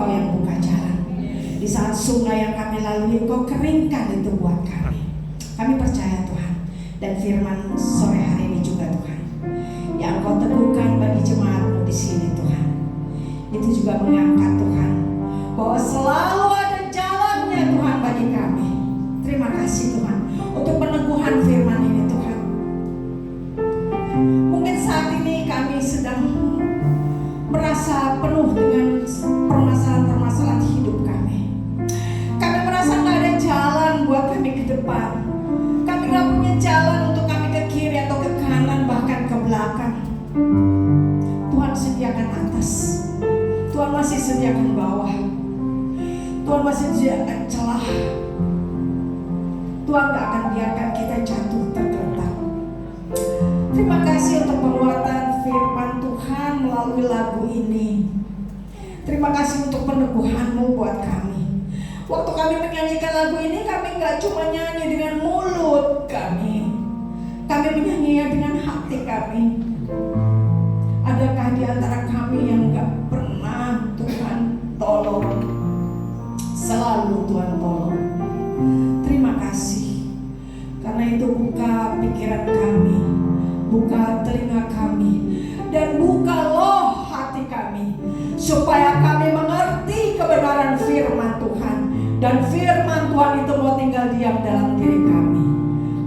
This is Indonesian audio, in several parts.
Engkau yang buka jalan. Di saat sungai yang kami lalui, Engkau keringkan itu buat kami. Kami percaya Tuhan. Dan firman sore hari ini juga Tuhan, yang Engkau teguhkan bagi jemaat-Mu di sini Tuhan, itu juga mengangkat Tuhan, bahwa selalu ada jalannya Tuhan bagi kami. Terima kasih Tuhan untuk peneguhan firman ini Tuhan. Mungkin saat ini kami sedang merasa penuh dengan permasalahan-permasalahan hidup kami. Kami merasa gak ada jalan buat kami ke depan. Kami gak punya jalan untuk kami ke kiri atau ke kanan, bahkan ke belakang. Tuhan sediakan atas, Tuhan masih sediakan bawah, Tuhan masih sediakan celah. Tuhan gak akan biarkan kita jatuh tergeletak. Terima kasih untuk penguatan firman Tuhan melalui lagu ini. Terima kasih untuk peneguhan-Mu buat kami. Waktu kami menyanyikan lagu ini, kami gak cuma nyanyi dengan mulut kami menyanyinya dengan hati kami. Adakah di antara kami yang gak pernah Tuhan tolong? Selalu Tuhan tolong. Terima kasih. Karena itu buka pikiran kami, buka telinga kami, dan bukalah hati kami, supaya kami mengerti kebenaran firman Tuhan. Dan firman Tuhan itu mau tinggal diam dalam diri kami.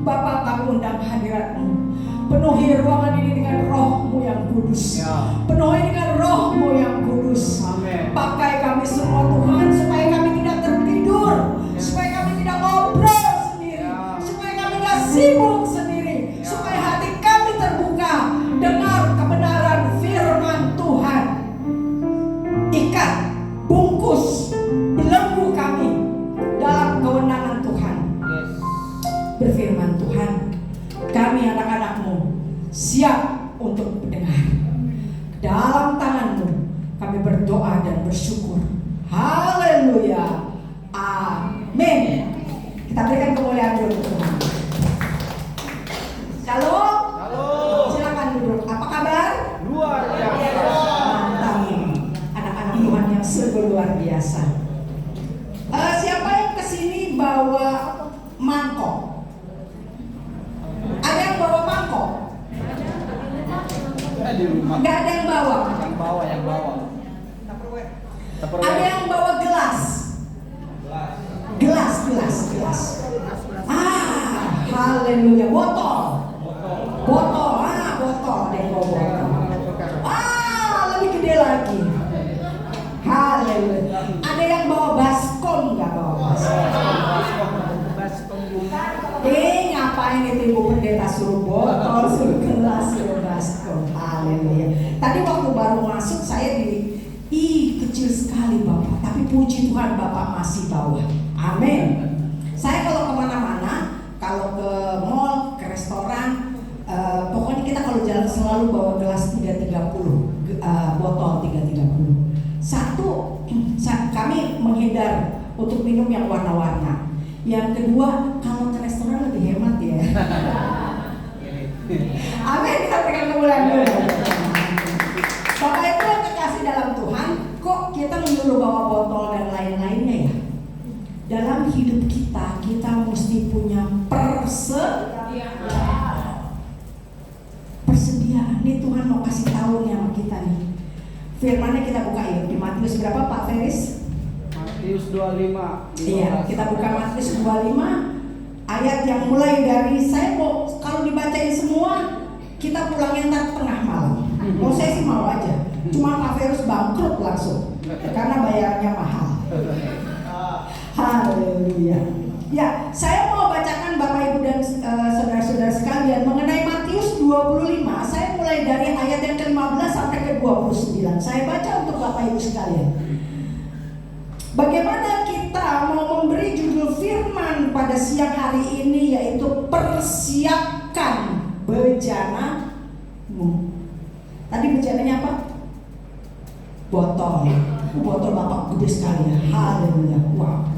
Bapa, kami undang hadirat-Mu. Penuhi ruangan ini dengan Roh-Mu yang kudus. Penuhi dengan Roh-Mu yang kudus. Pakai kami semua Tuhan, supaya kami tidak tertidur, supaya kami tidak ngobrol sendiri, supaya kami tidak sibuk sendiri, supaya hati kami terbuka dengar kebenaran firman Tuhan. Ikat, bungkus, belenggu kami dalam kewenangan Tuhan. Berfirman Tuhan, kami anak-anak-Mu siap untuk mendengar. Dalam tangan-Mu kami berdoa dan bersyukur. Haleluya. Amin. Kita berikan kemuliaan dulu Tuhan. Shalom. Silakan duduk. Apa kabar? Luar biasa. Mantap. Anak-anak Tuhan yang sungguh luar biasa. Siapa yang kesini bawa mangkok? Ada yang bawa mangkok? Di rumah. Gak ada yang bawa. Yang bawa. Ada yang bawa gelas. Gelas. Haleluya. Botol. Botol. Ada yang bawa botol. Lebih gede lagi. Haleluya. Ada yang bawa baskom, nggak bawa baskom? Ngapain itu Ibu Pendeta suruh botol, suruh gelas, suruh baskom? Haleluya. Tadi waktu baru masuk saya kecil sekali Bapak, tapi puji Tuhan Bapak masih bawa. Amin. Saya kalau kemana-mana, kalau ke mall, ke restoran, pokoknya kita kalau jalan selalu bawa gelas 330, botol 330. Satu, kami menghindar untuk minum yang warna-warna. Yang kedua, kalau ke restoran lebih hemat ya. Amin, kita berikan kemuliaan dulu. Bapak Ibu yang terkasih dalam Tuhan, kok kita menyuruh bawa botol dan lain-lainnya ya? Dalam hidup kita mesti punya persediaan. Ini Tuhan mau kasih tahu nih sama kita nih. Firman-Nya kita buka yuk di Matius berapa Pak Feris? Matius 25. Iya, kita buka Matius 25 ayat yang mulai dari, saya mau kalau dibacain semua kita pulangin tengah malam. Mau saya sih mau aja. Cuma Pak Feris bangkrut langsung karena bayarnya mahal. Haleluya. Ya, saya mau bacakan Bapak Ibu dan saudara-saudara sekalian mengenai Matius 25. Saya mulai dari ayat yang ke-15 sampai ke-29. Saya baca untuk Bapak Ibu sekalian. Bagaimana kita mau memberi judul firman pada siang hari ini, yaitu persiapkan bejanamu. Tadi bejananya apa? Botol. Botol Bapak gede sekali ya. Haleluya. Wah,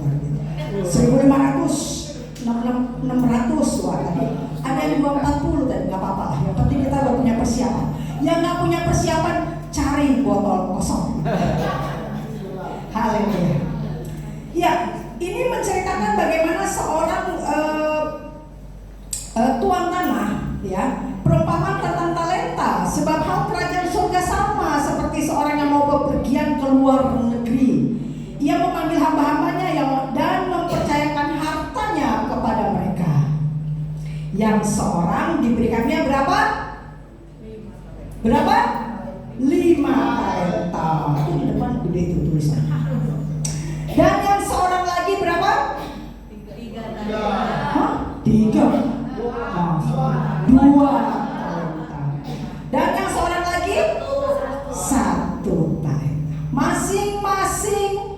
1.500, 600, wah tadi ada yang 240 tadi, nggak apa-apa lah. Yang penting kita udah punya persiapan. Yang nggak punya persiapan, cari botol kosong. Haleluya. luar negeri. Ia memanggil hamba-hambanya dan mempercayakan hartanya kepada mereka. Yang seorang diberikannya berapa? Berapa? 5 talenta. Itu di depan gede itu tulisan. Dan yang seorang lagi berapa? 3. Hah? 3. 2 talenta. Dan yang seorang lagi 1 talenta. Masing-masing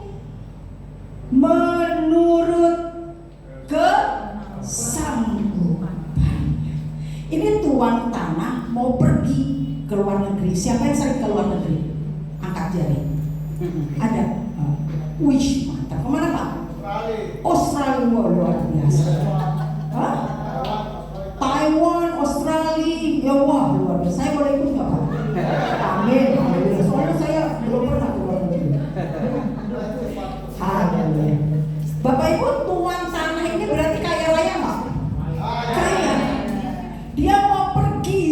menurut kesanggupannya. Ini tuan tanah mau pergi ke luar negeri. Siapa yang sering ke luar negeri? Angkat jari. Ada. Wih, mantap. Kemana Pak? Australia. Luar biasa. Hah? Taiwan, Australia. Ya wah, luar biasa. Saya boleh ikut nggak Pak? Amin. Soalnya saya belum pernah ke luar negeri. Haleluya. Bapak Ibu, tuan tanah ini berarti kaya raya nggak? Kaya. Dia mau pergi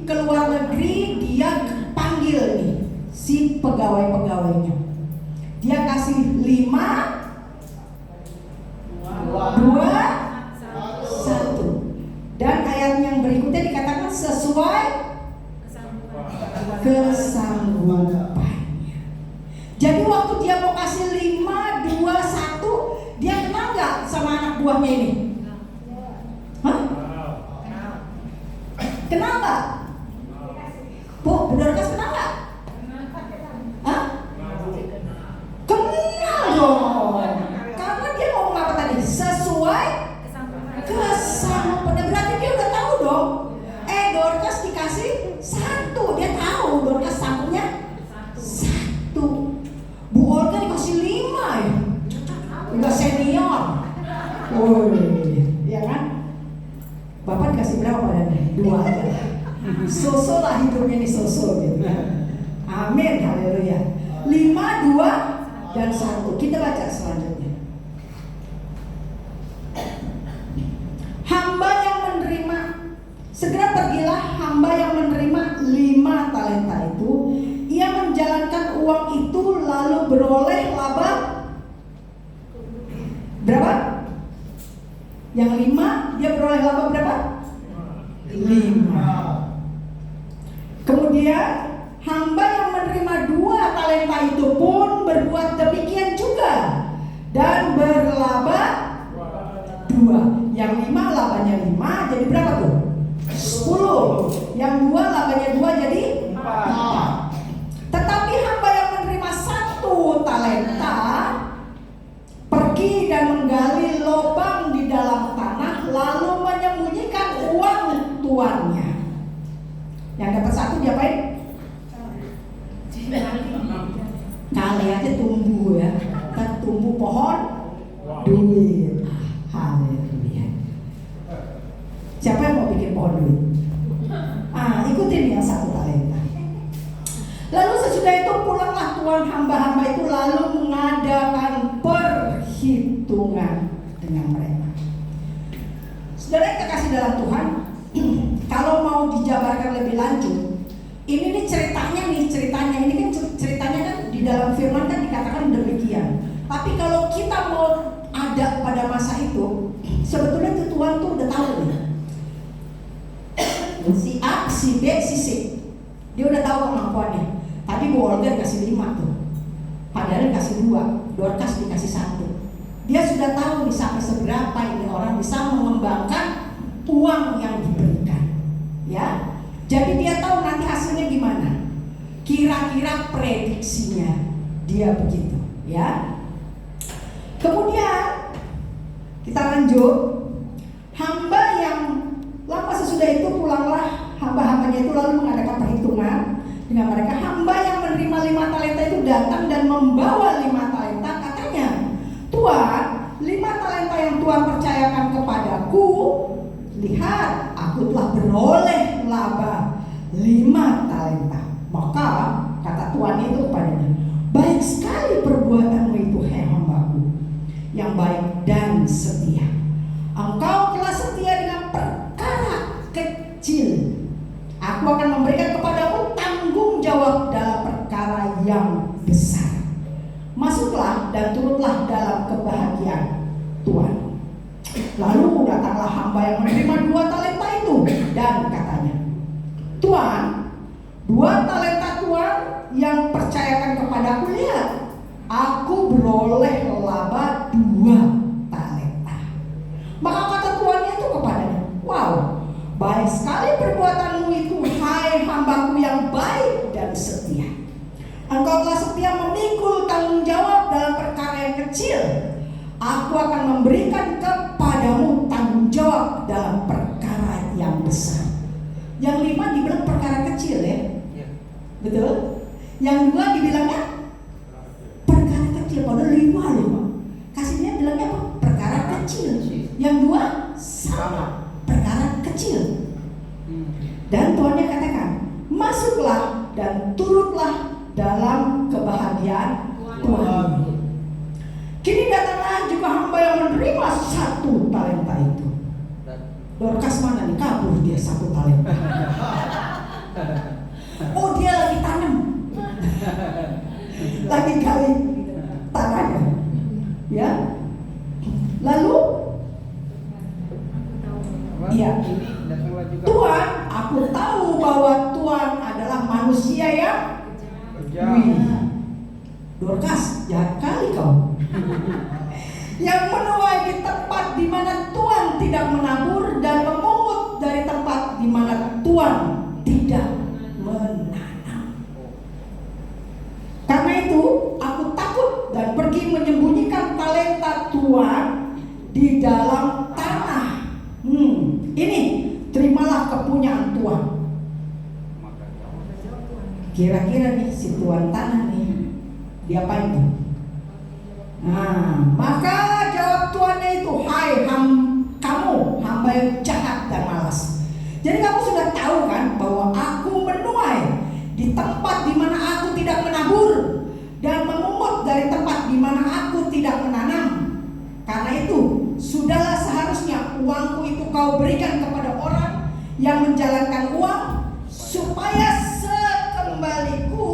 ke luar negeri, dia panggil nih si pegawai-pegawainya. Dia kasih 5, 2, 1. Dan ayat yang berikutnya dikatakan sesuai kesanggupannya. Jadi waktu dia mau kasih 5, 2, 1, dia kenal nggak sama anak buahnya ini? Hah? Kenal nggak? Bu Dorcas kenal nggak? Hah? Kenal dong. Karena dia ngomong apa tadi? Sesuai kesanggupannya. Berarti dia udah tahu dong. Dorcas dikasih 1, dia tahu Dorcas sanggupnya 1. Bu Olga dikasih 5 ya. Udah senior. Ya kan? Bapak dikasih berapa padanya? 2 aja. Sosok lah hidupnya nih sosok gitu. Amin, haleluya. 5, 2, dan 1. Kita baca selanjutnya. Hamba yang menerima, segera pergilah hamba yang menerima 5 talenta itu. Ia menjalankan uang itu lalu beroleh laba berapa? Yang 5 dia beroleh laba berapa? 5. Kemudian hamba yang menerima 2 talenta itu pun berbuat demikian juga dan berlaba 2. Yang 5 labanya 5 jadi berapa tuh? 10. Yang 2 labanya 2 jadi 4. Tetapi hamba yang menerima 1 talenta pergi dan menggali lubang di dalam tanah lalu menyembunyikan uang tuannya. Yang dapat 1 diapain? Kali aja tumbuh ya. Kan tumbuh pohon duit. Haleluya. Siapa yang mau bikin pohon duit? Ikutin yang 1 talenta. Lalu sesudah itu pulanglah tuan hamba-hamba itu lalu mengadakan perhitungan dengan mereka. Saudara yang terkasih dalam Tuhan, kalau mau dijabarkan lebih lanjut, ini nih ceritanya ini kan ceritanya kan di dalam firman kan dikatakan demikian. Tapi kalau kita mau ada pada masa itu, sebetulnya itu Tuhan tuh udah tahu nih. Si A, si B, si C. Dia udah tahu kemampuannya. Tadi Bu Olga dikasih 5 tuh. Padahal dikasih 2, Dorcas dikasih 1. Dia sudah tahu nih sampai seberapa ini orang bisa mengembangkan uang yang diberikan. Ya. Jadi dia tahu nanti hasilnya gimana. Kira-kira prediksinya dia begitu, ya. Kemudian kita lanjut. Hamba yang lama sesudah itu pulanglah hamba-hambanya itu lalu mengadakan perhitungan dengan mereka. Hamba yang menerima 5 talenta itu datang dan membawa 5 talenta. Katanya, Tuan, 5 talenta yang Tuan percayakan kepadaku, lihat, aku telah beroleh laba 5 talenta. Maka kata Tuan itu kepadanya, baik sekali perbuatanmu itu, hai hambaku yang baik dan setia. Engkau telah setia dengan perkara kecil. Aku akan memberikan kepadamu tanggung jawab dalam perkara yang besar. masuklah dan turutlah dalam kebahagiaan Tuhan. Lalu datanglah hamba yang menerima 2 talenta itu dan katanya, Tuan, 2 talenta Tuan yang percayakan kepadaku, lihat, aku beroleh laba 2 talenta. Maka kata tuannya itu kepadanya, wow, baik sekali perbuatanmu itu, hai hambaku yang baik dan setia. Engkau telah setia memikul tanggung jawab dalam perkara yang kecil. Aku akan memberikan kepadamu tanggung jawab dalam perkara yang besar. Yang 5 dibilang perkara kecil ya, betul? Yang 2 dibilangnya perkara kecil, padahal 5 loh. Kasihnya bilangnya apa? Perkara kecil. Yang 2 sama, perkara kecil. Dan Tuhannya katakan, masuklah dan turutlah dalam kebahagiaan Tuhan. Kini datanglah juga hamba yang menerima 1 talenta itu. Dorcas mana nih? Kabur dia 1 talenta. Oh, dia lagi tanam, lagi gali tanahnya, ya. Lalu, iya, Tuhan, aku tahu bahwa Tuhan adalah manusia yang Dorcas, jahat kali kau. Yang menuai di tempat di mana Tuhan tidak menabur dan memungut dari tempat di mana Tuhan tidak menanam. Karena itu aku takut dan pergi menyembunyikan talenta Tuhan di dalam tanah. Ini terimalah kepunyaan Tuhan. Kira-kira nih si tuan tanah nih, diapain tuh? Nah, maka jawab tuannya itu, hai kamu hamba yang jahat dan malas. Jadi kamu sudah tahu kan bahwa aku menuai di tempat di mana aku tidak menabur dan memungut dari tempat di mana aku tidak menanam. Karena itu sudahlah seharusnya uangku itu kau berikan kepada orang yang menjalankan uang, supaya sekembaliku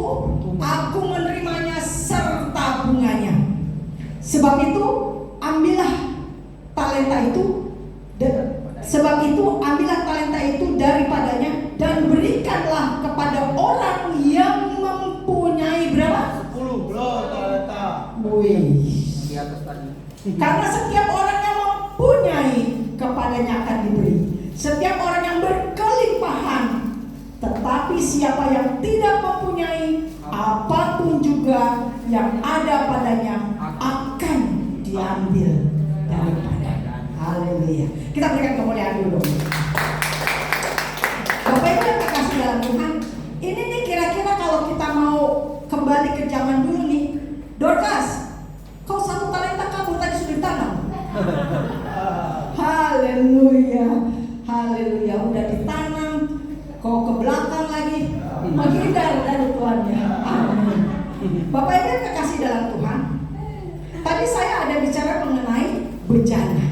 aku menerimanya serta bunganya. Sebab itu ambillah talenta itu daripadanya dan berikanlah kepada orang yang mempunyai berapa? 10 talenta. Wih. Di atas tadi. Karena setiap orang yang mempunyai kepadanya akan diberi. Setiap orang yang berkelimpahan. Tetapi siapa yang tidak mempunyai, apapun juga yang ada padanya akan diambil daripadanya. Haleluya. Kita berikan kemuliaan dulu. Bapak Ibu yang terkasih dalam Tuhan, ini nih kira-kira kalau kita mau kembali ke zaman dulu nih, Dorcas, kau 1 talenta kamu tadi sudah ditanam. Haleluya, haleluya, udah ditanam, kau ke belakang lagi, menghindar dari Tuhannya. Amin. Bapak Ibu yang terkasih dalam Tuhan, tadi saya ada bicara mengenai bejana.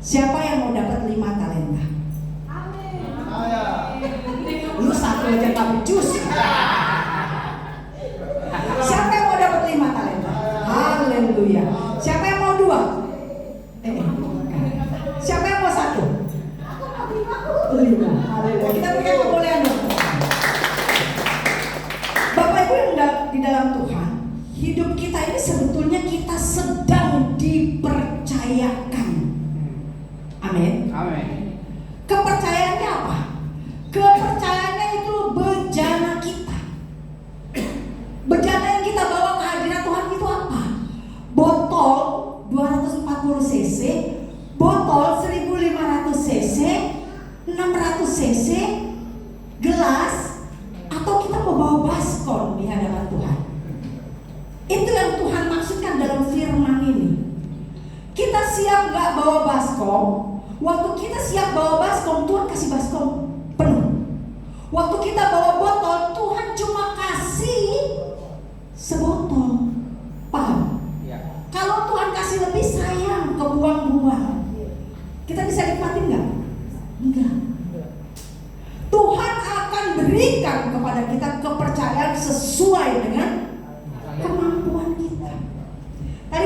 Siapa yang mau dapat 5 talenta? Lu 1 aja tak becus. Siapa yang mau dapat 5 talenta? Haleluya. Siapa yang mau 2? Siapa yang mau 1? 5. Haleluya. Kita berikan kemuliaan dong. Bapak Ibu yang di dalam Tuhan, hidup kita ini sebetulnya kita sedang dipercayakan. Amin. Amin. Kepercayaannya apa? Kepercayaannya itu bejana kita. Bejana yang kita bawa ke hadirat Tuhan itu apa? Botol 240 cc, botol 1500 cc, 600 cc, gelas, atau kita mau bawa baskom di hadapan Tuhan. Itu yang Tuhan maksudkan dalam firman ini. Kita siap gak bawa baskom? Waktu kita siap bawa baskom, Tuhan kasih baskom penuh. Waktu kita bawa botol, Tuhan cuma kasih sebotol. Paham? Ya. Kalau Tuhan kasih lebih, sayang, kebuang-buang. Kita bisa nikmatin gak? Enggak. Tuhan akan berikan kepada kita kepercayaan sesuai dengan kemampuan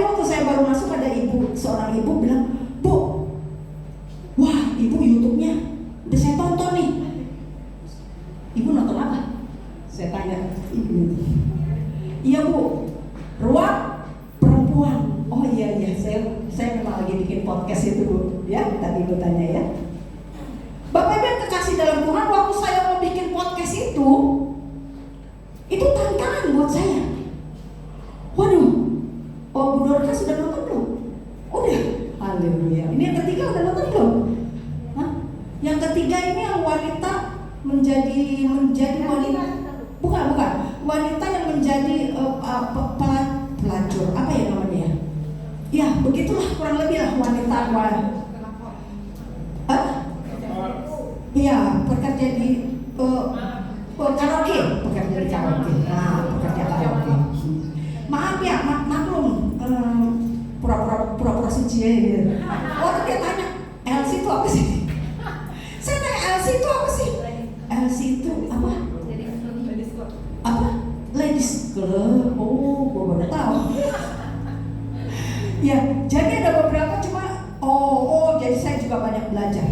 Tadi waktu saya baru masuk ada seorang ibu bilang, "Bu, wah ibu YouTube-nya udah saya tonton nih." Ibu nonton apa? Saya tanya ibu. "Iya Bu, Ruang Perempuan." "Oh iya, saya memang lagi bikin podcast itu Bu." Ya, tadi ibu tanya ya. Bapak Ibu yang kekasih dalam Tuhan, waktu saya mau bikin podcast itu tantangan buat saya. Waduh, oh Bu Dorka sudah nonton belum? Udah, haleluya. Ini yang ketiga udah nonton belum? Hah? Yang ketiga ini yang wanita menjadi wanita, bukan wanita yang menjadi pelacur, apa ya namanya ya? Ya begitulah kurang lebih lah wanita. Iya, pekerja di karaoke, pekerja di karaoke. Nah, pekerja karaoke. Maaf ya, maklum, pura-pura suci ya gitu. Waktu dia tanya, LC itu apa sih? Saya tanya, LC itu apa sih? LC itu apa? Apa? Ladies Club. Oh, gue baru tahu. Ya, jadi ada beberapa cuma jadi saya juga banyak belajar.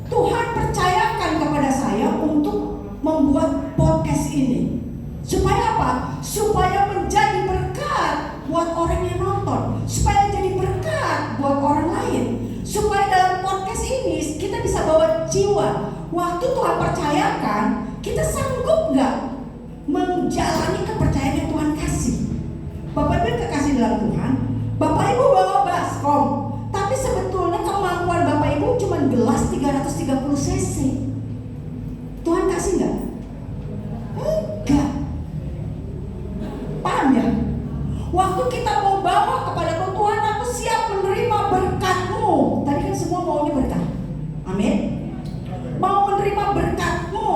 Tuhan percayakan kepada saya untuk membuat podcast ini. Supaya apa? Supaya menjadi berkat buat orang yang nonton, supaya jadi berkat buat orang lain, supaya dalam podcast ini kita bisa bawa jiwa. Waktu Tuhan percayakan, kita sanggup nggak menjalani kepercayaan yang Tuhan kasih? Bapak Ibu kekasih dalam Tuhan, Bapak Ibu bawa baskom, tapi sebetulnya kemampuan Bapak Ibu cuma gelas 330 cc. Tuhan kasih nggak? Enggak. Paham ya? Waktu kita mau bawa kepada Tuhan, aku siap menerima berkat-Mu. Tadi kan semua maunya berkat. Amin. Mau menerima berkat-Mu.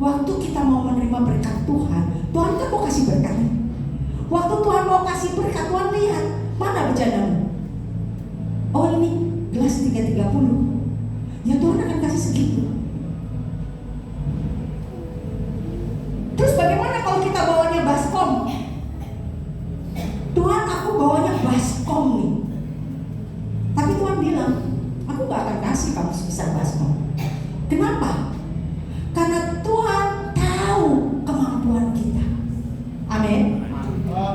Waktu kita mau menerima berkat Tuhan, Tuhan kan mau kasih berkat. Waktu Tuhan mau kasih berkat, Tuhan lihat mana bejanamu. Oh ini gelas 330. Ya Tuhan akan kasih segitu. Terus bagaimana kalau kita bawanya baskom? Tuhan, aku bawanya baskom nih. Tapi Tuhan bilang, aku gak akan kasih kamu sebesar baskom. Kenapa? Karena Tuhan tahu kemampuan kita. Amin.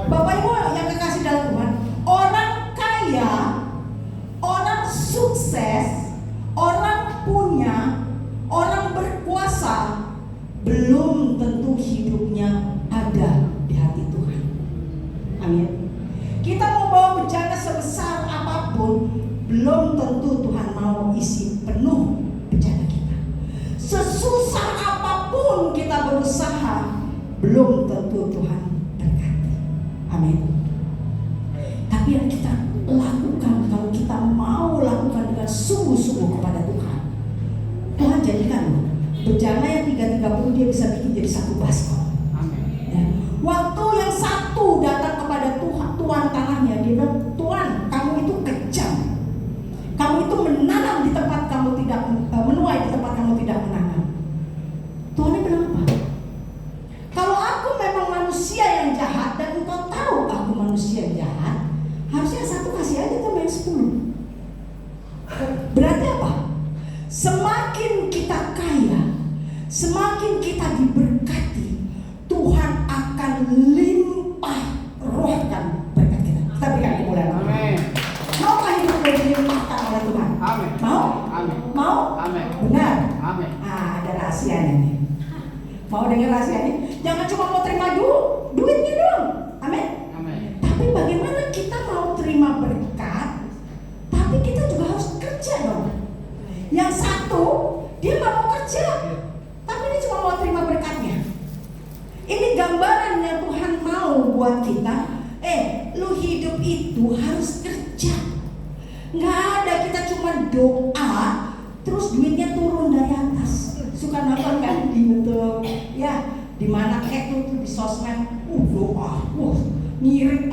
Bapak Ibu yang kekasih dalam Tuhan, orang kaya, orang sukses, orang punya, orang berkuasa, belum tentu hidupnya ada di hati Tuhan. Amin. Kita mau bawa bejana sebesar apapun, belum tentu Tuhan mau isi penuh bejana kita. Sesusah apapun kita berusaha, belum tentu Tuhan berkati. Amin. Tapi yang kita lakukan, kalau kita mau lakukan dengan sungguh-sungguh kepada Tuhan, Tuhan jadikan bejana yang 330 dia bisa bikin jadi satu baskom. Ya. Waktu yang satu datang kepada tuan tanahnya, dia bilang, "Tuan, kamu itu kejam. Kamu itu menanam di tempat kamu tidak menuai di tempat kamu tidak menanam." Tuannya bilang apa? "Kalau aku memang manusia yang jahat dan engkau tahu aku manusia yang jahat, harusnya satu kasih aja tambah yang 10. Berarti apa? Semakin kita kaya, semakin kita diberkati, Tuhan akan limpah rohkan berkat kita. Kita berikan kemuliaan. Amin. Maukah hidup dilimpahkan oleh Tuhan? Amin. Mau? Amin. Mau? Amin. Benar? Amin. Ada rahasianya nih. Mau dengar rahasianya? Jangan cuma mau terima duitnya dong. Amin. Amin. Tapi bagaimana kita mau terima berkat, tapi kita juga harus kerja dong. Yang satu, dia gak mau kerja, tapi dia cuma mau terima berkatnya. Ini gambaran yang Tuhan mau buat kita. Lu hidup itu harus kerja. Gak ada kita cuma doa, terus duitnya turun dari atas. Suka nonton kan di YouTube, ya, di mana tuh di sosmed, doa, ngirit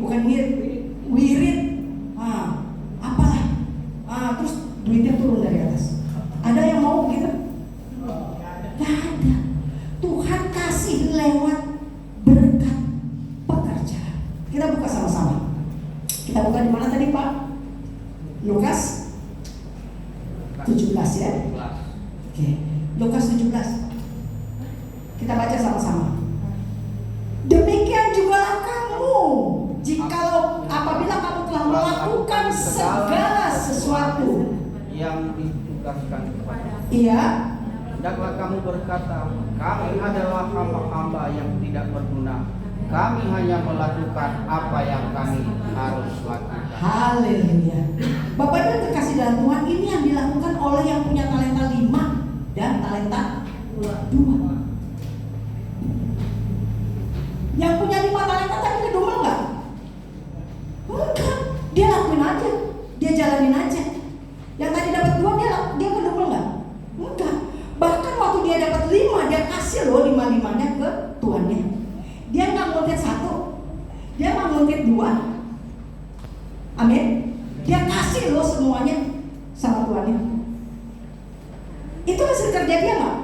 bukan ngirit, wirid, apalah, terus duitnya turun dari atas. Ada yang mau gitu? Gak ada. Tuhan kasih lewat berkat pekerjaan. Kita Kita buka di mana tadi Pak? Lukas 17 ya. Oke, Lukas 17. Kita baca sama-sama. Demikian jugalah kamu, jikalau apabila kamu telah melakukan segala sesuatu yang ditugaskan kepada. Iya. Hendaklah kamu berkata, kami adalah hamba-hamba yang tidak berguna. Kami hanya melakukan apa yang kami harus lakukan. Haleluya. Bapak Ibu yang terkasih dalam Tuhan, ini yang dilakukan oleh yang punya talenta 5 dan talenta 2. Yang punya 5 talenta tapi ngedumel nggak? Enggak, dia lakuin aja, dia jalanin aja. Yang tadi dapat 2 dia ngedumel nggak? Enggak. Bahkan waktu dia dapat 5, dia kasih loh 5-5-nya ke tuannya. Dia nggak ngungkit 1, dia nggak ngungkit 2. Amin. Dia kasih loh semuanya sama tuannya. Itu hasil kerja dia nggak?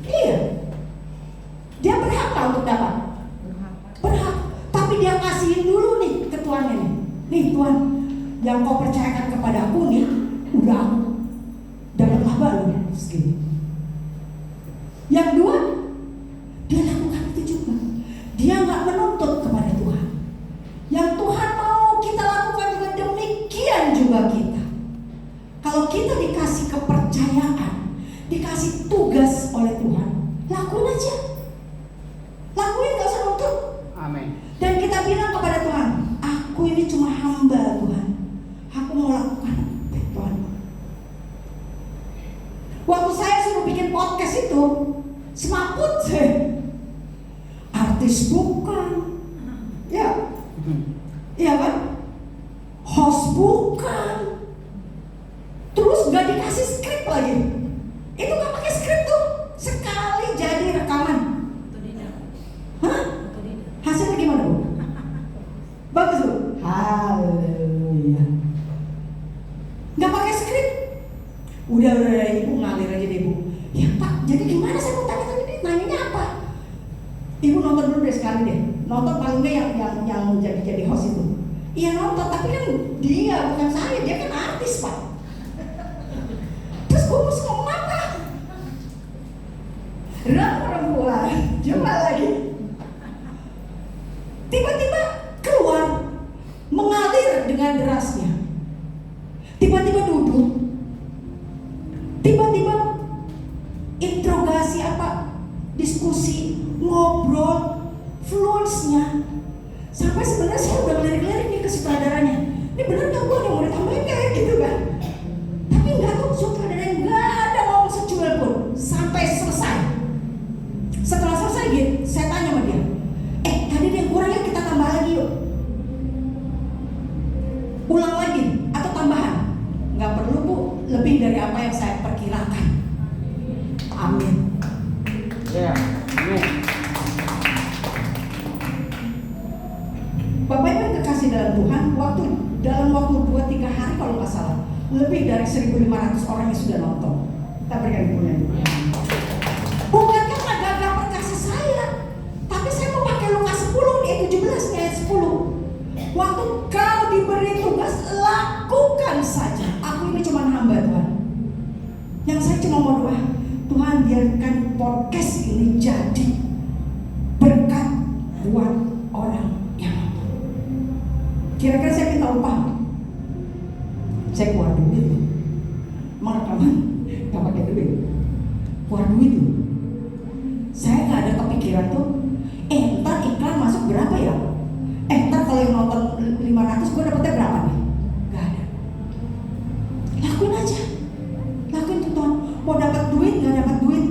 Iya. Dia berhak nggak untuk dapat? Berhak. Tapi dia kasihin dulu nih ke tuannya nih. Nih Tuhan, yang kau percayakan kepada aku nih, udah aku dapat laba loh segini. Yang 2, dia lakukan itu juga. Dia nggak menuntut kepada Tuhan. Yang Tuhan mau kita lakukan juga demikian juga kita. Kalau kita dikasih kepercayaan, dikasih tugas oleh Tuhan, lakuin aja. Lakuin, gak usah nuntut. Amin. Dan kita bilang kepada Tuhan, aku ini cuma hamba Tuhan. Aku mau lakukan Tuhan. Waktu saya suruh bikin podcast itu, semaput saya. Artis bukan, ya, iya kan? Host bukan. Terus gak dikasih skrip lagi. Itu gak pakai skrip tuh, sekali jadi rekaman. Hah? Hasilnya gimana Bu? Bagus Bu? Haleluya. Gak pakai skrip. Udah Ibu ngalir aja deh Bu. Ya Pak, jadi gimana saya mau tanya tadi? Nanyanya apa? Ibu nonton dulu deh sekali deh. Nonton paling nggak yang jadi host itu. Iya nonton, tapi kan dia bukan saya, dia kan artis Pak. Terus gue mesti ngomong apa? Perempuan, coba lagi. Tiba-tiba keluar, mengalir dengan derasnya. Tiba-tiba duduk. Tiba-tiba interogasi apa? Diskusi, ngobrol, fluence-nya. Sampai sebenarnya saya udah ngelirik-ngelirik nih ke sutradaranya. Ini bener gak gue yang mau ditambahin kayak gitu kan? Tapi enggak tuh, sutradaranya gak ada ngomong secuil pun. Sampai selesai. Setelah selesai gitu, saya tanya sama dia, tadi dia kurang ya, kita tambah lagi yuk. Ulang lagi atau tambahan? Gak perlu Bu, lebih dari apa yang saya perkirakan. Amin. Ya, amin. Bapak Ibu yang terkasih dalam Tuhan, dalam waktu 2-3 hari kalau nggak salah, lebih dari 1.500 orang yang sudah nonton. Kita berikan dukungan dulu. Bukan karena gagal perkasa saya, tapi saya mau pakai Lukas 10 ayat 17 ayat 10. Waktu kau diberi tugas, lakukan saja. Aku ini cuma hamba Tuhan. Yang saya cuma mau doa, Tuhan biarkan podcast ini jadi berkat buat orang yang nonton. Kira-kira saya minta upah, saya keluar duit. Emang rekaman gak pakai duit, keluar duit tuh. Saya gak ada kepikiran tuh, ntar iklan masuk berapa ya? Ntar kalau yang nonton 500 gue dapetnya berapa nih? Gak ada. Lakuin aja. Lakuin tuh Tuhan. Mau dapat duit gak dapat duit,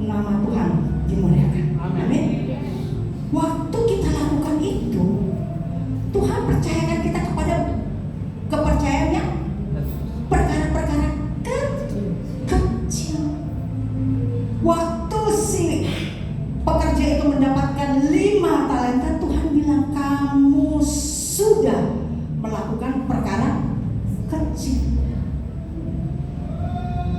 nama Tuhan dimuliakan. Amin. Waktu kita lakukan itu, Tuhan percayakan kita kepada kepercayaannya perkara-perkara kecil. Waktu si pekerja itu mendapatkan 5 talenta, Tuhan bilang kamu sudah melakukan perkara kecil.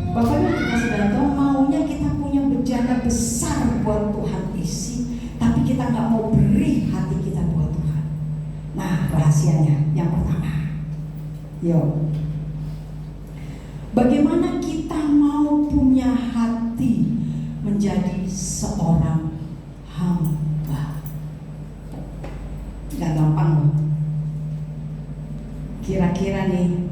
Bapak Ibu kasih dalam Tuhan, maunya kita punya bejana besar buat Tuhan isi, tapi kita nggak mau beri hati kita buat Tuhan. Nah rahasianya yang pertama, Yo. Bagaimana kita mau punya hati menjadi seorang hamba? Gak gampang loh. Kira-kira nih,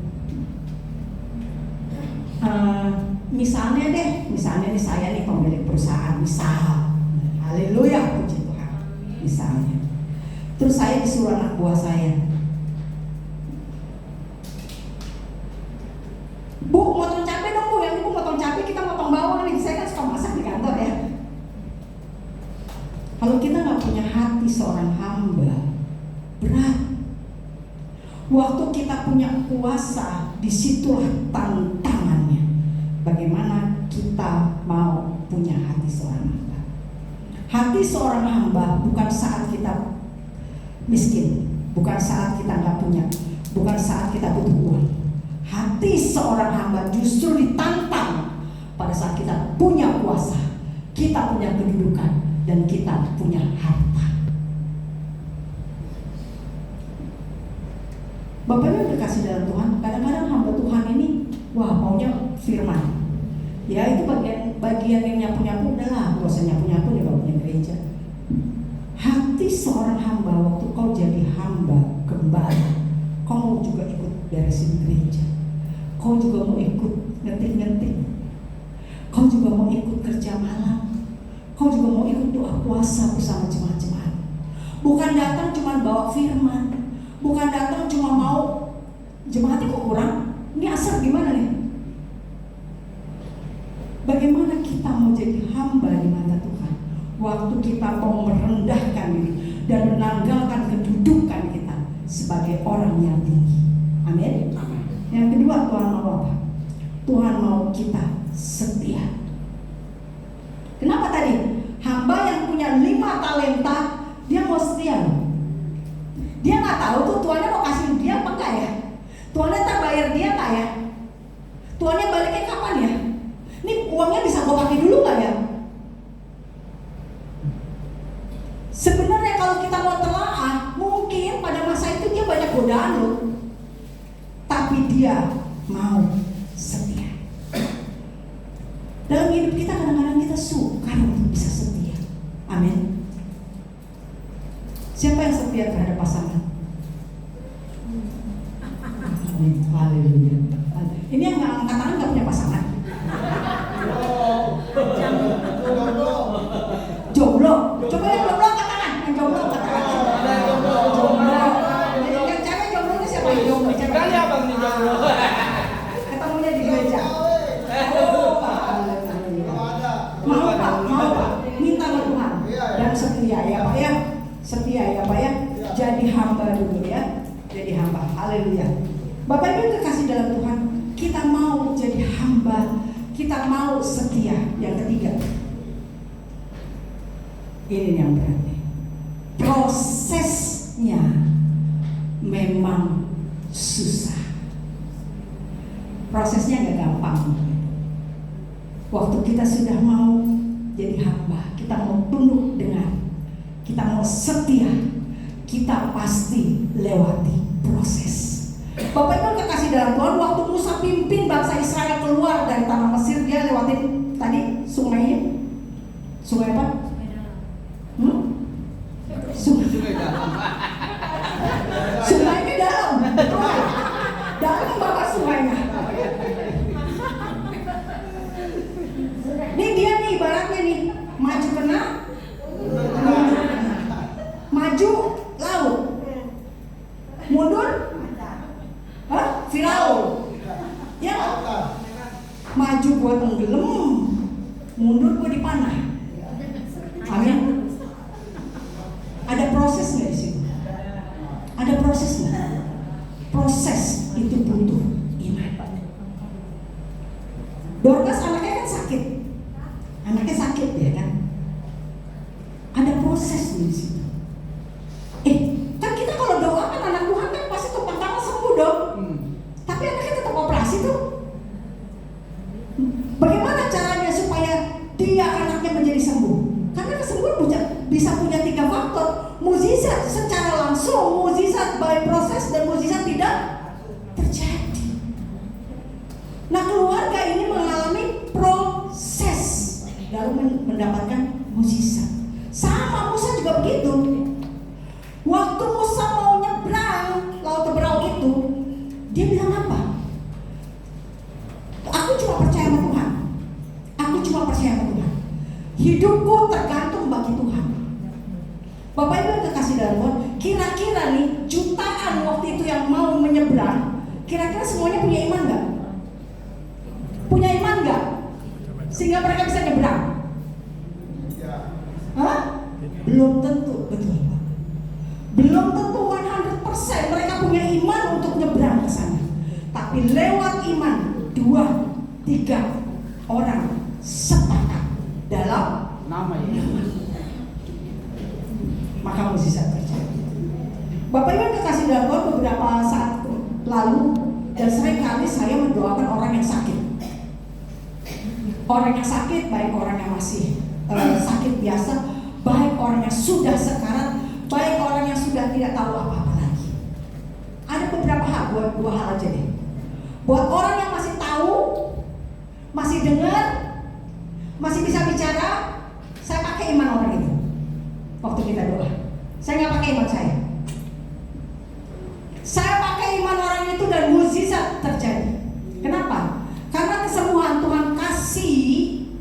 misalnya nih saya nih pemilik perusahaan, misal, haleluya, puji Tuhan, misalnya. Terus saya disuruh anak buah saya, Bu, motong cabai dong Bu, yang Bu motong cabai, kita motong bawang nih. Saya kan suka masak di kantor ya. Kalau kita nggak punya hati seorang hamba, berat. Waktu kita punya kuasa, disitulah tantangannya. Bagaimana kita mau punya hati seorang hamba? Hati seorang hamba bukan saat kita miskin, bukan saat kita nggak punya, bukan saat kita butuh uang. Hati seorang hamba justru ditantang pada saat kita punya kuasa, kita punya kedudukan, dan kita punya harta. Bapak Ibu udah kasih dalam Tuhan, kadang-kadang hamba Tuhan ini, wah maunya firman. Ya itu bagian yang nyapu-nyapu, udahlah, gak usah nyapu-nyapu nih kalau punya gereja. Hati seorang hamba waktu kau jadi hamba gembala, kau mau juga ikut beresin gereja, kau juga mau ikut ngetik-ngetik, kau juga mau ikut kerja malam, kau juga mau ikut doa puasa bersama jemaat-jemaat. Bukan datang cuma bawa firman, bukan datang cuma mau jemaatnya kok kurang, ini asar gimana nih? Bagaimana kita mau jadi hamba di mata Tuhan? Waktu kita mau merendahkan diri dan menanggalkan kedudukan kita sebagai orang yang tinggi. Amin. Yang kedua, Tuhan mau apa? Tuhan mau kita setia. Kenapa tadi? Hamba yang punya 5 talenta, dia mau setia loh. Dia nggak tahu tuh tuannya mau kasih dia apa enggak ya? Tuannya tak bayar dia nggak ya? Tuannya baliknya kapan ya? Ini uangnya bisa gue pakai dulu nggak ya? Sebenarnya kalau kita mau telaah, mungkin pada masa itu dia banyak godaan loh, tapi dia mau setia. Dalam hidup kita kadang-kadang kita sukar untuk bisa setia. Amin. Siapa yang setia terhadap pasangan? Haleluya. Ini yang angkat tangan nggak punya pasangan. Jomblo. Coba yang jomblo angkat tangan. Yang jomblo angkat tangan. Jomblo. Yang cewek jomblo itu siapa yang jomblo? Kali abang nih jomblo. Ketemunya di gereja. Mau Pak, minta sama Tuhan dan setia ya Pak ya. Setia ya Pak ya. Jadi hamba dulu ya. Jadi hamba. Haleluya. Bapak Ibu terkasih dalam Tuhan, kita mau jadi hamba, kita mau setia. Yang ketiga, ini yang berarti prosesnya memang susah. Prosesnya nggak gampang. Waktu kita sudah mau jadi hamba, kita mau tunduk dengar, kita mau setia, kita pasti lewati proses. Bapak Ibu kekasih dalam Tuhan, waktu Musa pimpin bangsa Israel keluar dari tanah Mesir, dia lewatin tadi sungainya. Sungai apa? Sungainya dalam, dalam banget sungainya. Nih dia nih ibaratnya nih, maju kena, maju laut, mundur, Firaun, ya, maju gua tenggelam, mundur gua dipanah. Amin. Ada proses nggak di situ? Ada proses nggak? Proses itu butuh iman. Dorcas anaknya kan sakit, ya kan? Ada proses di situ. Kan kita kalau doakan anak Tuhan kan pasti tumpang tangan sembuh dong. Tapi anaknya tetap operasi tuh. Bagaimana caranya supaya dia anaknya menjadi sembuh? Karena kesembuhan bisa punya 3 faktor. Mukjizat secara langsung, mukjizat by proses, dan mukjizat tidak terjadi. keluarga ini mengalami proses lalu mendapatkan mukjizat. Sama Musa juga begitu. Waktu Musa mau nyebrang laut Teberau itu, dia bilang apa? Aku cuma percaya sama Tuhan. Aku cuma percaya sama Tuhan. Hidupku tergantung bagi Tuhan. Bapak Ibu yang kekasih dalam Tuhan, kira-kira nih jutaan waktu itu yang mau menyeberang, kira-kira semuanya punya iman nggak? Punya iman nggak? Sehingga mereka bisa nyebrang? Hah? Belum tentu, betul Pak. Belum tentu 100% mereka punya iman untuk nyebrang ke sana. Tapi lewat iman 2-3 orang sepakat dalam Nama Yesus. maka mukjizat terjadi. Bapak Ibu yang kekasih dalam Tuhan, beberapa saat lalu dan sering kali saya mendoakan orang yang sakit. Orang yang sakit, baik orang yang masih sakit biasa, baik orang yang sudah sekarat, baik orang yang sudah tidak tahu apa-apa lagi. Ada beberapa hal, buat dua hal aja deh. Buat orang yang masih tahu, masih dengar, masih bisa bicara, saya pakai iman orang itu. Waktu kita doa, saya nggak pakai iman saya. Saya pakai iman orang itu dan mukjizat terjadi. Kenapa? Karena kesembuhan Tuhan kasih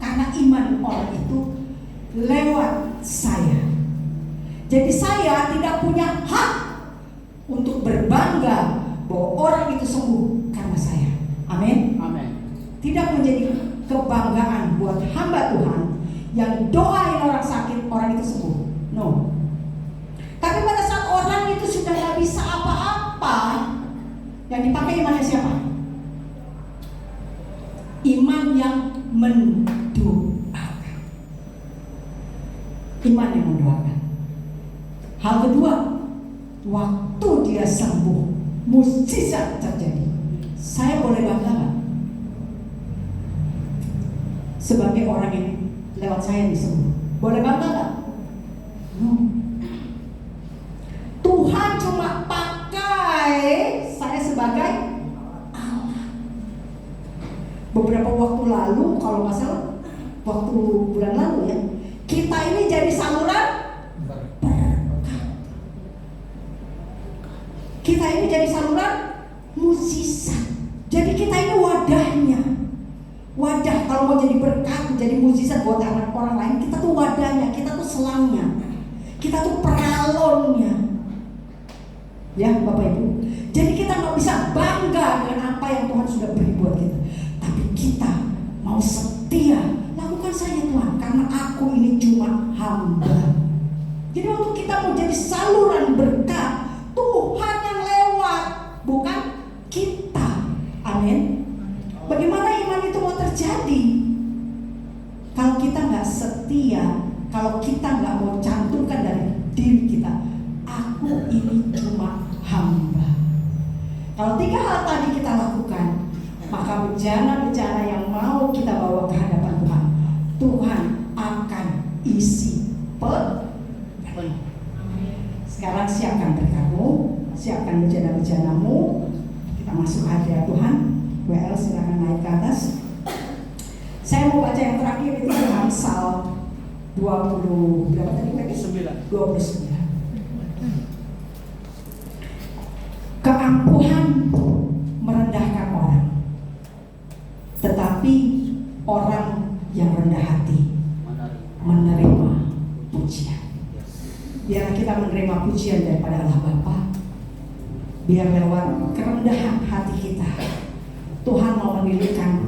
karena iman orang itu lewat saya. Jadi saya tidak punya hak untuk berbangga bahwa orang itu sembuh karena saya. Amin. Amin. Tidak menjadi kebanggaan buat hamba Tuhan yang doain orang sakit, orang itu sembuh. No. Tapi pada saat orang itu sudah gak bisa apa-apa, yang dipakai imannya siapa? Iman yang mendoakan. Iman yang mendoakan. Hal kedua, waktu dia sembuh, mukjizat terjadi. Saya boleh bangga gak? Sebagai orang yang lewat saya disembuh, boleh bangga gak? No. Tuhan cuma pakai saya sebagai alat. Beberapa waktu lalu, kalau nggak salah, waktu bulan lalu ya, kita ini jadi saluran berkat. Kita ini jadi saluran mukjizat. Jadi kita ini wadahnya. Wadah kalau mau jadi berkat, jadi mukjizat buat orang lain, kita tuh wadahnya, kita tuh selangnya. Kita tuh peralonnya, ya Bapak Ibu. Jadi kita nggak bisa bangga dengan apa yang Tuhan sudah beri buat kita, tapi kita mau setia. Lakukan saja Tuhan, karena aku ini cuma hamba. Jadi waktu kita mau jadi saluran berkat, Tuhan yang lewat, bukan kita. Amin. Bagaimana iman itu mau terjadi? Kalau kita nggak setia, kalau kita nggak mau cantumkan dari diri kita, aku ini cuma hamba. Kalau 3 hal tadi kita lakukan, maka bejana-bejana yang mau kita bawa ke hadapan Tuhan, Tuhan akan isi penuh. Sekarang siapkan berkatmu, siapkan bejana-bejanamu. Kita masuk hadirat Tuhan. WL silakan naik ke atas. Saya mau baca yang terakhir itu Amsal 20 berapa tadi? 29. Keangkuhan merendahkan orang, tetapi orang yang rendah hati menerima pujian. Biar kita menerima pujian daripada Allah Bapa. Biar lewat kerendahan hati kita, Tuhan mau menilaikan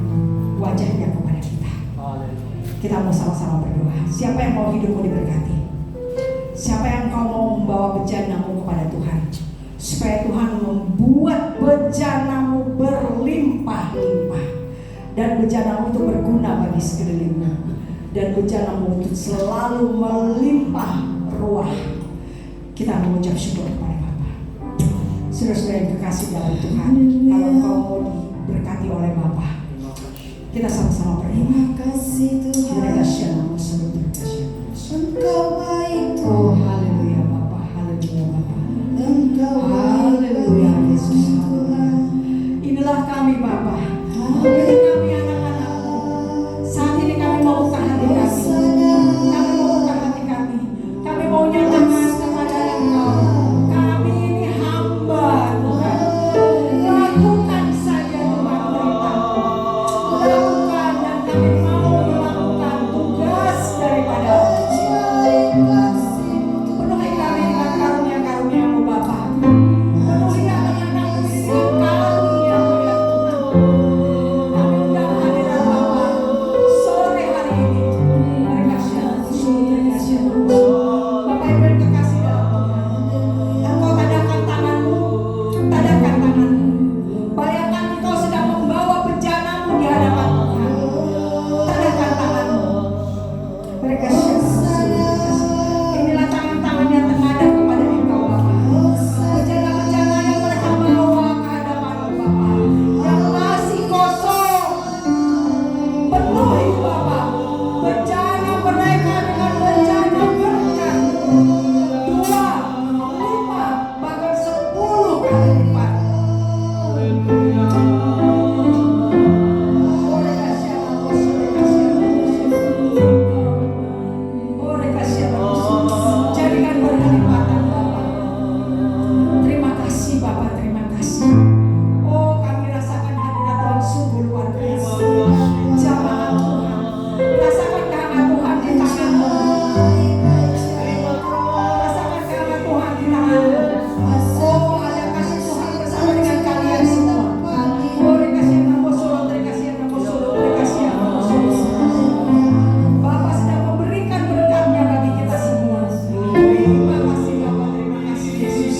wajahnya kepada kita. Kita mau sama-sama berdoa. Siapa yang mau hidupmu diberkati? Siapa yang kau mau membawa bejanamu kepada Tuhan, supaya Tuhan membuat bejanamu berlimpah-limpah, dan bejanamu itu berguna bagi sekelilingmu, dan bejanamu itu selalu melimpah ruah. Kita mengucap syukur kepada Bapa. Saudara-saudara yang kekasih dalam Tuhan, kalau kau mau diberkati oleh Bapa, kita sama-sama berdoa. Terima kasih Tuhan, Engkau baik Tuhan. Oh haleluya Bapa, haleluya Bapa, Engkau baik haleluya Yesus. Tuhan. Inilah kami Bapa. Haleluya.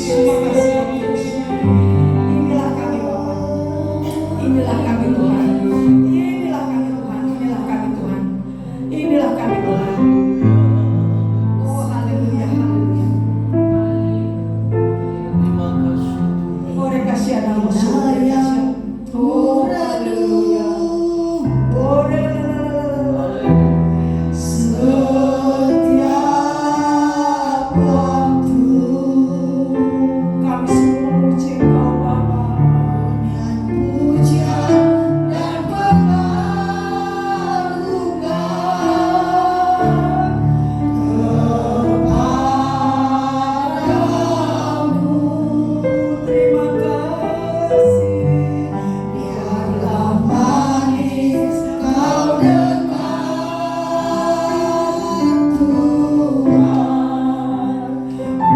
Terima kasih Yesus. Inilah kami Bapa. Inilah kami Tuhan. Inilah kami Tuhan. Inilah kami Tuhan. Inilah kami Tuhan. Oh haleluya, haleluya. Terima kasih. Oh rekasih ada musuh. Oh haleluya. Oh haleluya. Setiap waktu Kami semua memuji Engkau Bapa. pujian dan kepadamu, Terima kasih. biarlah manis kau dengar Tuhan,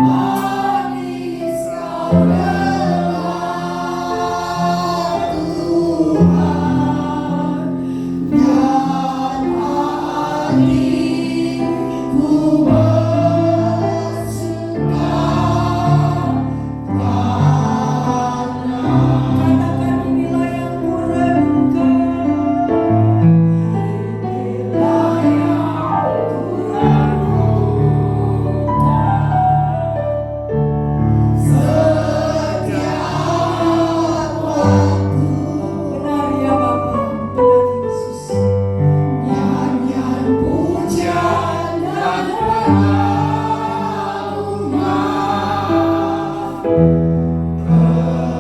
manis kau dengar Tuhan, dan hatiku bersuka Katakan inilah yang kurenungkan. Inilah yang kurenungkan. setiap waktu. Benar ya Bapa, benar Yesus. Nyanyian pujian dan manis kau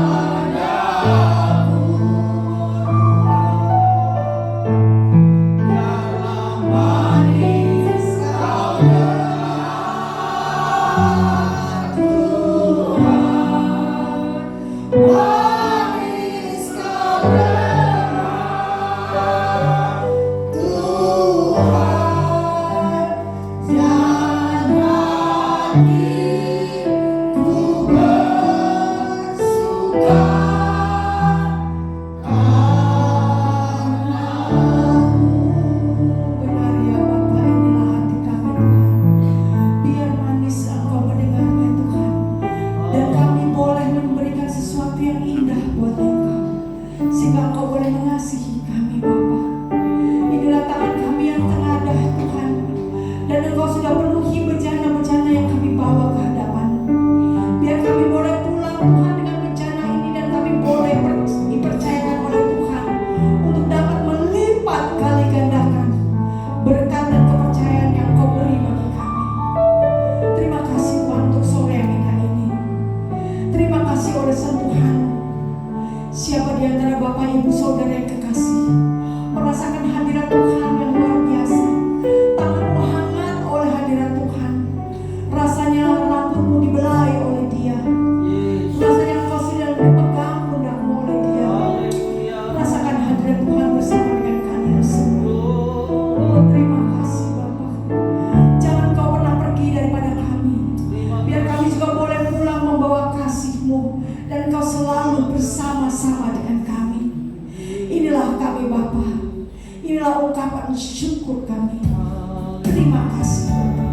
dengar Tuhan, manis kau dengar Tuhan, dan hatiku bersuka Benar ya Bapa, inilah hati kami Tuhan. Biar manis Engkau mendengarnya Tuhan. Dan kami boleh memberikan sesuatu yang indah buat Engkau. Sehingga Engkau boleh mengasihi kami Bapa. Inilah tangan kami yang tenadah Tuhan. Dan Engkau sudah penuhi bencana-bencana yang kami bawa ke hadapan. Biar kami boleh pulang Tuhan dengan bencana ini. Dan kami boleh dipercayakan oleh Tuhan untuk dapat melipat kali gandakan berkat dan kepercayaan yang Kau beri bagi kami. Terima kasih Tuhan untuk sore yang indah ini. Terima kasih oleh sentuhan. Siapa di antara Bapak Ibu Saudara yang kekasih merasakan hadirat Tuhan yang luar biasa. Tanganmu hangat oleh hadirat Tuhan. Rasanya rambutmu dibelai oleh Dia. Rasanya engkau sedang dipegang pundakmu oleh Dia. Rasakan hadirat Tuhan bersama dengan kalian semua. Oh, terima kasih Bapa. Jangan kau pernah pergi daripada kami. Biar kami juga boleh pulang membawa kasih-Mu. Dan Kau selalu bersama-sama dengan kami. Inilah kami Bapa. Inilah ungkapan syukur kami. Terima kasih Bapa.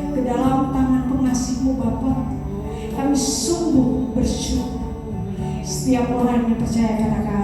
Ke dalam tangan pengasih-Mu Bapa, kami sungguh bersyukur. Setiap orang yang percaya katakan